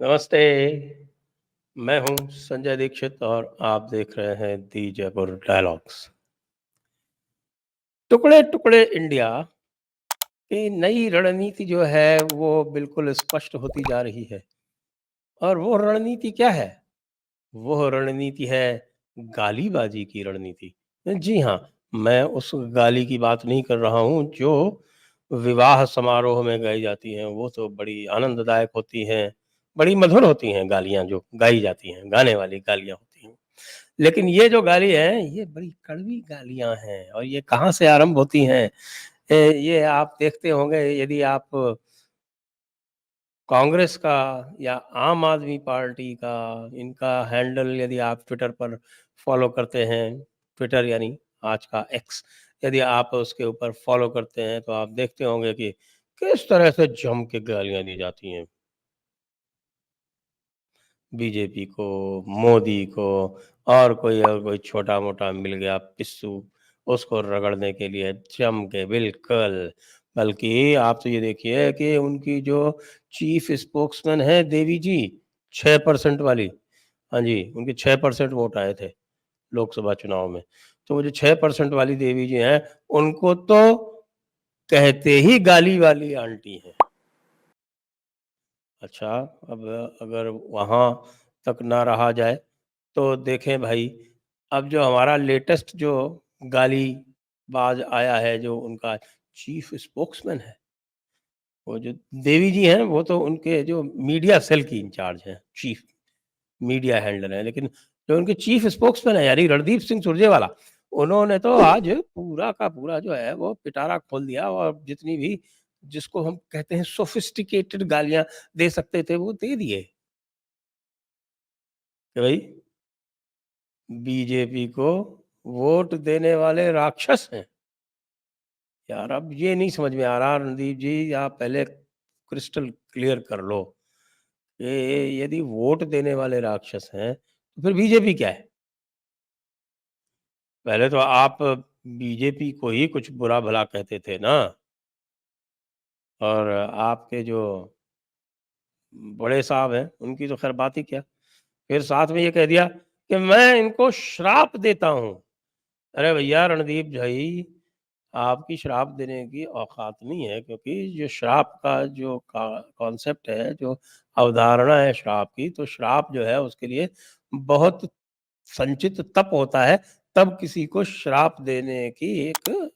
नमस्ते, मैं हूँ संजय दीक्षित और आप देख रहे हैं दी जयपुर डायलॉग्स। टुकड़े-टुकड़े इंडिया की नई रणनीति जो है वो बिल्कुल स्पष्ट होती जा रही है और वो रणनीति क्या है? वो रणनीति है गालीबाजी की रणनीति। जी हाँ, मैं उस गाली की बात नहीं कर रहा हूँ जो विवाह समारोह में गाई जाती हैं, वो तो बड़ी आनंददायक होती हैं, बड़ी मधुर होती हैं गालियाँ जो गाई जाती हैं, गाने वाली गालियाँ होती हैं। लेकिन ये जो गाली है, ये बड़ी कड़वी गालियाँ हैं और ये कहाँ से आरंभ होती हैं? ये आप देखते होंगे यदि आप कांग्रेस का या आम आदमी पार्टी का इनका हैंडल यदि आप ट्विटर पर फॉलो करते हैं, ट्विटर यानी आज का एक्स, यदि आप उसके ऊपर फॉलो करते हैं तो आप देखते होंगे कि किस तरह से जम के गालियाँ दी जाती हैं। बीजेपी को, मोदी को और कोई छोटा-मोटा मिल गया पिस्सू, उसको रगड़ने के लिए जम के बिल्कुल। बल्कि आप तो ये देखिए कि उनकी जो चीफ स्पोक्समैन है देवी जी, 6% वाली, हाँ जी, उनके 6% वोट आए थे लोकसभा चुनाव में। तो वो जो 6% वाली देवी जी हैं, उनको तो कहते ही गाली वाली आंटी हैं। अच्छा, अब अगर वहाँ तक ना रहा जाए, तो देखें भाई, अब जो हमारा लेटेस्ट जो गालीबाज़ आया है, जो उनका चीफ़ स्पोक्समैन है, वो जो देवी जी हैं, वो तो उनके जो मीडिया सेल की इंचार्ज हैं, चीफ़ मीडिया हैंडलर हैं। लेकिन जो उनके चीफ़ स्पोक्समैन हैं, यानी रणदीप सिंह सुरजेवाला, उन्होंने तो आज पूरा का पूरा जो है, वो पिटारा खोल दिया और जितनी भी जिसको हम कहते हैं सोफ़िस्टिकेटेड गालियाँ दे सकते थे, वो दे दिए। कि भई बीजेपी को वोट देने वाले राक्षस हैं। यार अब ये नहीं समझ में आ रहा रणदीप जी, आप पहले क्रिस्टल क्लियर कर लो कि यदि वोट देने वाले राक्षस हैं, तो फिर बीजेपी क्या है? पहले तो आप बीजेपी को ही कुछ बुरा-भला कहते थे ना और आपके जो बड़े साहब हैं, उनकी तो ख़ैर बात ही क्या। फिर साथ में ये कह दिया कि मैं इनको श्राप देता हूँ। अरे भैया रणदीप भाई, आपकी श्राप देने की औकात नहीं है क्योंकि जो श्राप का जो का कॉन्सेप्ट है, जो अवधारणा है श्राप की, तो श्राप जो है उसके लिए बहुत संचित तप होता है, तब किसी को श्राप देने की एक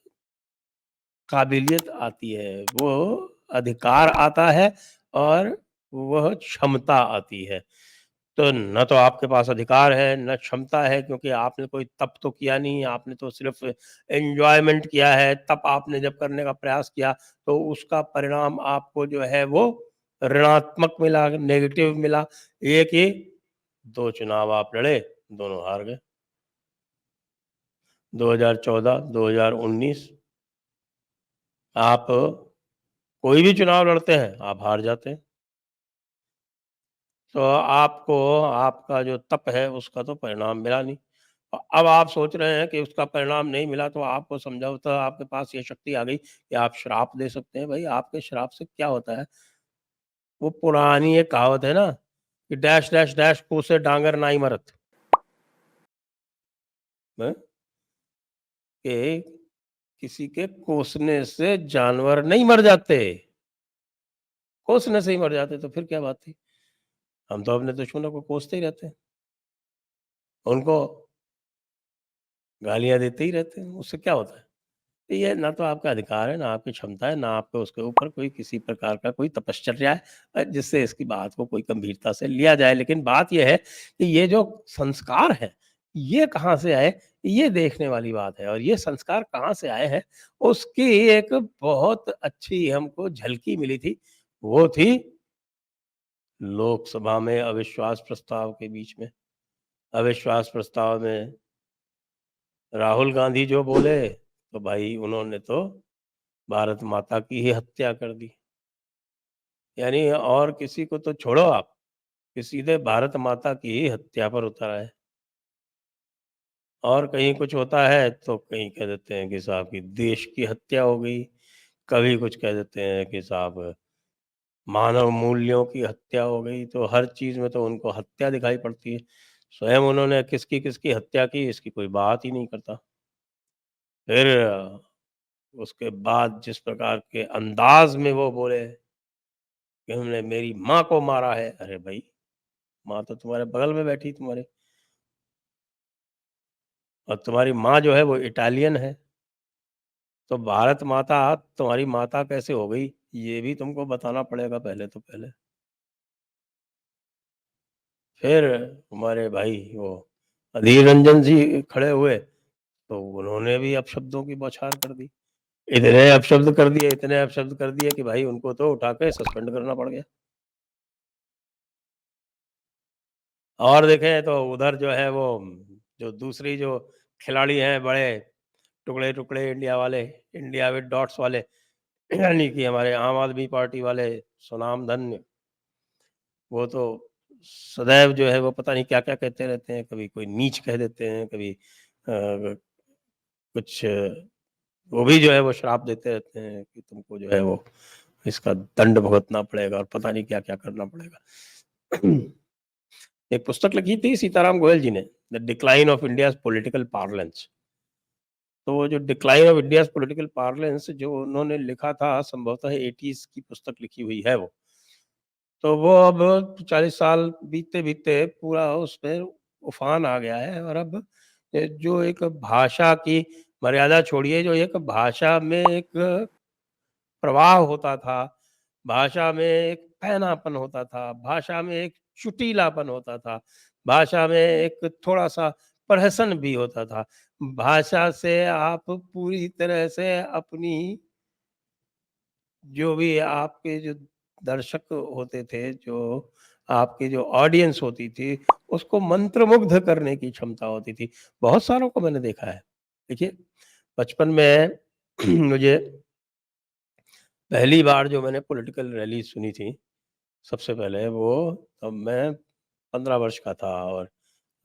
काबिलियत आती है, वो अधिकार आता है और वह क्षमता आती है। तो न तो आपके पास अधिकार है, न क्षमता है क्योंकि आपने कोई तप तो किया नहीं, आपने तो सिर्फ़ एन्जॉयमेंट किया है। तप आपने जब करने का प्रयास किया, तो उसका परिणाम आपको जो है वो ऋणात्मक मिला, नेगेटिव मिला। ये कि 2 चुनाव आप लड़े, दोनों हार गए। 2014, 2019 आप कोई भी चुनाव लड़ते हैं, आप हार जाते हैं। तो आपको आपका जो तप है उसका तो परिणाम मिला नहीं। अब आप सोच रहे हैं कि उसका परिणाम नहीं मिला तो आपको संभवतः आपके पास ये शक्ति आ गई कि आप श्राप दे सकते हैं। भई आपके श्राप से क्या होता है? वो पुरानी एक कहावत है ना कि डैश डैश डैश कोसे डांगर नाई मरत। हैं? कि किसी के कोसने से जानवर नहीं मर जाते, कोसने से ही मर जाते तो फिर क्या बात थी? हम तो अपने दुश्मनों को कोसते ही रहते हैं। उनको गालियाँ देते ही रहते हैं, उससे क्या होता है? ये ना तो आपका अधिकार है, ना आपकी क्षमता है, ना आपको उसके ऊपर कोई किसी प्रकार का कोई तपश्चर्या है जिससे इसकी बात को कोई गंभीरता से लिया जाए। लेकिन बात ये है कि ये जो संस्कार हैं, ये कहाँ से आए? ये देखने वाली बात है और ये संस्कार कहाँ से आए हैं, उसकी एक बहुत अच्छी हमको झलकी मिली थी। वो थी लोकसभा में अविश्वास प्रस्ताव के बीच में। अविश्वास प्रस्ताव में राहुल गांधी जो बोले, तो भाई उन्होंने तो भारत माता की ही हत्या कर दी। यानी और किसी को तो छोड़ो आप, कि सीधे भारत माता की ही हत्या पर उतर आए। और कहीं कुछ होता है तो कहीं कह देते हैं कि साहब की देश की हत्या हो गई, कभी कुछ कह देते हैं कि साहब मानव मूल्यों की हत्या हो गई, तो हर चीज़ में तो उनको हत्या दिखाई पड़ती है। स्वयं उन्होंने किसकी-किसकी हत्या की, इसकी कोई बात ही नहीं करता। फिर उसके बाद जिस प्रकार के अंदाज़ में वो बोले कि हमने मेरी माँ को मारा है। अरे भई! माँ तो तुम्हारे बगल में बैठी तुम्हारे, और तुम्हारी माँ जो है वो इटालियन है। तो भारत माता तुम्हारी माता कैसे हो गई, ये भी तुमको बताना पड़ेगा पहले तो पहले। फिर हमारे भाई वो अधीर रंजन जी खड़े हुए, तो उन्होंने भी अपशब्दों की बौछार कर दी। इतने अपशब्द कर दिए कि भाई उनको तो उठा के सस्पेंड करना पड़ गया। और देखें तो उधर जो है वो जो दूसरी जो खिलाड़ी हैं बड़े टुकड़े-टुकड़े इंडिया वाले, इंडिया विद डॉट्स वाले, यानी कि हमारे आम आदमी पार्टी वाले स्वनामधन्य, वो तो सदैव जो है वो पता नहीं क्या-क्या कहते रहते हैं, कभी कोई नीच कह देते हैं, कभी कुछ वो भी जो है वो श्राप देते रहते हैं कि तुमको जो है वो इसका दंड भुगतना पड़ेगा और पता नहीं क्या-क्या करना पड़ेगा। एक पुस्तक लिखी थी सीताराम गोयल जी ने, the decline of India's political parlance. तो वो जो decline of India's political parlance जो उन्होंने लिखा था, संभवतः 80s की पुस्तक लिखी हुई है वो। तो वो अब 40 साल बीतते-बीतते पूरा उसमें उफ़ान आ गया है, और अब जो एक भाषा की मर्यादा छोड़िए, जो एक भाषा में एक प्रवाह होता था, भाषा में एक पैनापन होता था, भाषा में एक चुटीलापन होता था, भाषा में एक थोड़ा-सा प्रहसन भी होता था। भाषा से आप पूरी तरह से अपनी जो भी आपके जो दर्शक होते थे, जो आपकी जो ऑडियंस होती थी, उसको मंत्रमुग्ध करने की क्षमता होती थी। बहुत सारों को मैंने देखा है। देखिए, बचपन में मुझे पहली बार जो मैंने पॉलिटिकल रैली सुनी थी, सबसे पहले वो तब मैं 15 वर्ष का था, और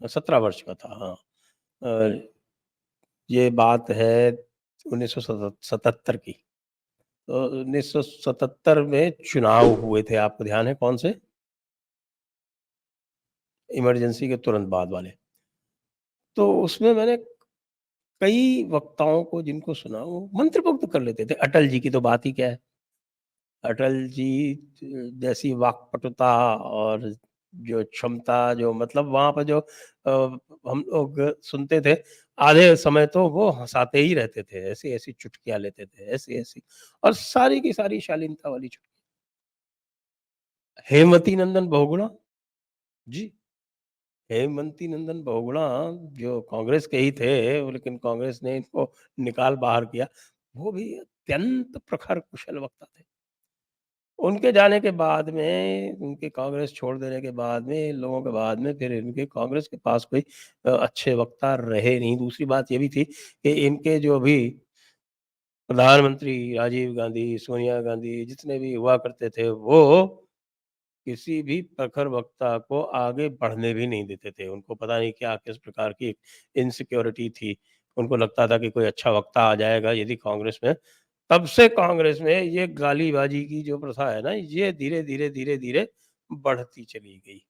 17 वर्ष का था, हाँ। ये बात है 1977 की। तो 1977 में चुनाव हुए थे, आपको ध्यान है कौन से? इमरजेंसी के तुरंत बाद वाले। तो उसमें मैंने कई वक्ताओं को जिनको सुना, वो मंत्रमुग्ध कर लेते थे। अटल जी की तो बात ही क्या है। अटल जी जैसी वाक्पटुता और जो क्षमता, जो मतलब वहाँ पे जो हम लोग सुनते थे, आधे समय तो वो हँसाते ही रहते थे। ऐसी-ऐसी चुटकियाँ लेते थे, ऐसी-ऐसी, और सारी की सारी शालीनता वाली चुटकी। हेमवती नंदन बहुगुणा, जी। हेमवती नंदन बहुगुणा जो कांग्रेस के ही थे, लेकिन कांग्रेस ने इनको निकाल बाहर किया। वो भी अत्यंत प्रखर कुशल वक्ता थे। उनके जाने के बाद में, उनके कांग्रेस छोड़ देने के बाद में, इन लोगों के बाद में फिर इनके कांग्रेस के पास कोई अच्छे वक्ता रहे नहीं। दूसरी बात ये भी थी कि इनके जो भी प्रधानमंत्री राजीव गांधी, सोनिया गांधी जितने भी हुआ करते थे, वो किसी भी प्रखर वक्ता को आगे बढ़ने भी नहीं देते थे। उनको पता नहीं क्या किस प्रकार की इनसिक्योरिटी थी। उनको लगता था कि कोई अच्छा वक्ता आ जाएगा यदि कांग्रेस में, तब से कांग्रेस में ये गालीबाजी की जो प्रथा है ना, ये धीरे-धीरे, धीरे-धीरे बढ़ती चली गई।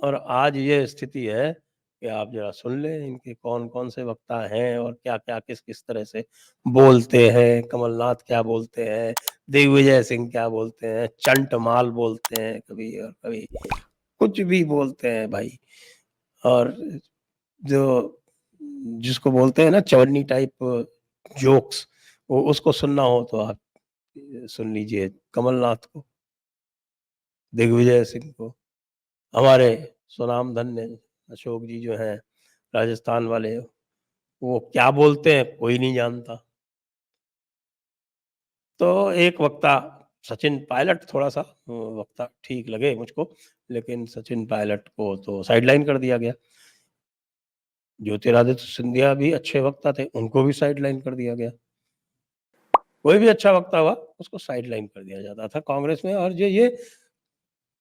और आज ये स्थिति है कि आप ज़रा सुन लें इनके कौन-कौन से वक्ता हैं और क्या-क्या, किस-किस तरह से बोलते हैं। कमलनाथ क्या बोलते हैं, दिग्विजय सिंह क्या बोलते हैं, चंट-माल बोलते हैं कभी, और कभी कुछ भी बोलते हैं भाई। और जो जिसको बोलते हैं ना चवन्नी टाइप जोक्स, वो उसको सुनना हो तो आप सुन लीजिए कमलनाथ को, दिग्विजय सिंह को, हमारे स्वनामधन्य अशोक जी जो हैं राजस्थान वाले, वो क्या बोलते हैं कोई नहीं जानता। तो एक वक्ता सचिन पायलट थोड़ा-सा वक्ता ठीक लगे मुझको, लेकिन सचिन पायलट को तो साइडलाइन कर दिया गया। ज्योतिरादित्य सिंधिया भी अच्छे वक्ता थे, उनको भी साइडलाइन कर दिया गया। कोई भी अच्छा वक्ता हुआ, उसको साइडलाइन कर दिया जाता था कांग्रेस में। और जो ये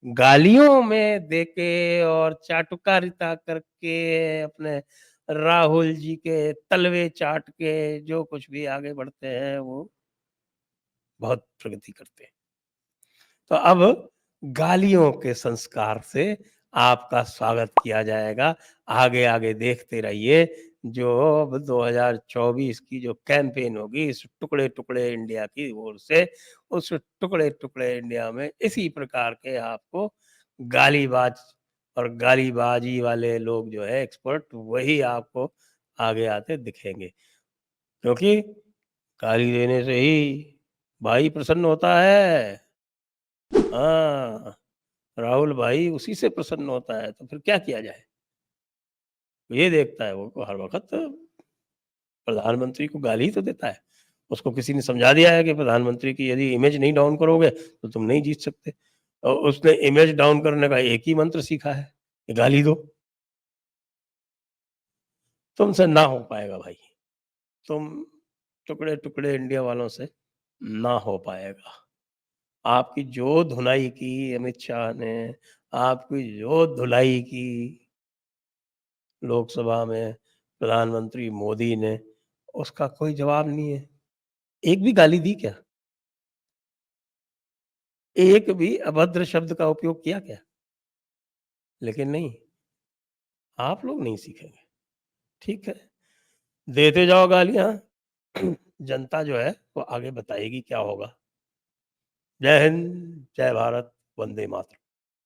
गालियों में देके और चाटुकारिता करके अपने राहुल जी के तलवे चाट के जो कुछ भी आगे बढ़ते हैं, वो बहुत प्रगति करते हैं। तो अब गालियों के संस्कार से आपका स्वागत किया जाएगा। आगे-आगे देखते रहिए, जो अब 2024 की जो कैंपेन होगी इस टुकड़े-टुकड़े इंडिया की ओर से, उस टुकड़े-टुकड़े इंडिया में इसी प्रकार के आपको गालीबाज और गालीबाजी वाले लोग जो है एक्सपर्ट, वही आपको आगे आते दिखेंगे। क्योंकि गाली देने से ही भाई प्रसन्न होता है। हाँ, राहुल भाई उसी से प्रसन्न होता है, तो फिर क्या किया जाए? ये देखता है वो हर वक़्त प्रधानमंत्री को गाली ही तो देता है। उसको किसी ने समझा दिया है कि प्रधानमंत्री की यदि इमेज नहीं डाउन करोगे, तो तुम नहीं जीत सकते। और उसने इमेज डाउन करने का एक ही मंत्र सीखा है, कि गाली दो। तुमसे ना हो पाएगा भाई। तुम टुकड़े-टुकड़े इंडिया वालों से ना हो पाएगा। आपकी जो धुनाई की अमित शाह ने, आपकी जो धुलाई की लोकसभा में प्रधानमंत्री मोदी ने, उसका कोई जवाब नहीं है। एक भी गाली दी क्या? एक भी अभद्र शब्द का उपयोग किया क्या? लेकिन नहीं, आप लोग नहीं सीखेंगे। ठीक है, देते जाओ गालियाँ, जनता जो है वो आगे बताएगी क्या होगा। जय हिंद, जय भारत, वंदे मातरम।